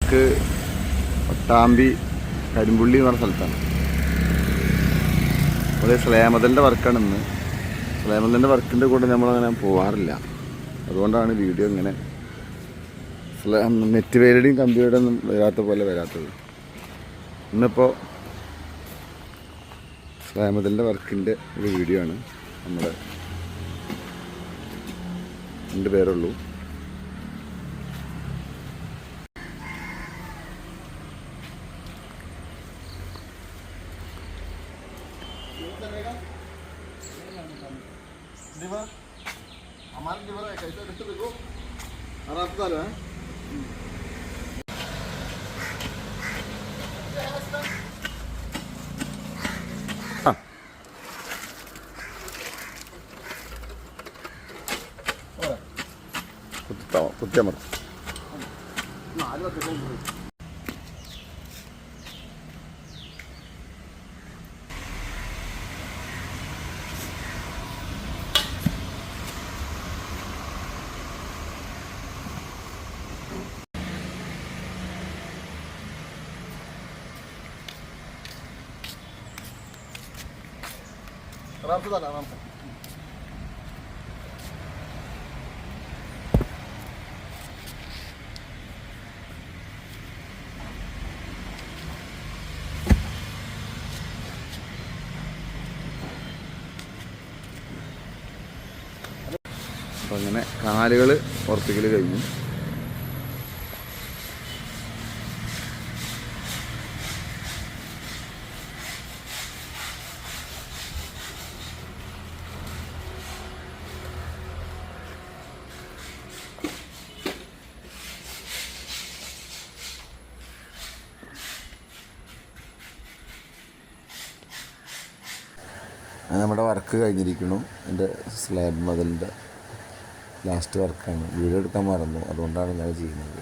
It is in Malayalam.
വർക്ക് പട്ടാമ്പി കരിമ്പുള്ളി എന്ന് പറഞ്ഞ സ്ഥലത്താണ്. അവിടെ സ്ലേമതലിൻ്റെ വർക്കാണ് ഇന്ന്. സ്ലേമതലിൻ്റെ വർക്കിൻ്റെ കൂടെ നമ്മളങ്ങനെ പോകാറില്ല. അതുകൊണ്ടാണ് വീഡിയോ ഇങ്ങനെ നെറ്റ് വേരുടെയും കമ്പിയുടെ ഒന്നും വരാത്ത പോലെ വരാത്തത്. ഇന്നിപ്പോൾ സ്ലേമതലിൻ്റെ വർക്കിൻ്റെ ഒരു വീഡിയോ ആണ്. നമ്മുടെ 2 പേരുള്ളൂ. हमारे लिवर है कैसे देखो देखो आराम से है कुत्ते मत आराम से आराम से അപ്പോൾ അങ്ങനെ കാലുകൾ ഉറപ്പിക്കൽ കഴിഞ്ഞു. നമ്മുടെ വർക്ക് കഴിഞ്ഞിരിക്കുന്നു. എൻ്റെ സ്ലാബ് മതിലിൻ്റെ ലാസ്റ്റ് വർക്കാണ്. വീഡിയോ എടുക്കാൻ മറന്നു, അതുകൊണ്ടാണ് ഞാൻ ചെയ്യുന്നത്.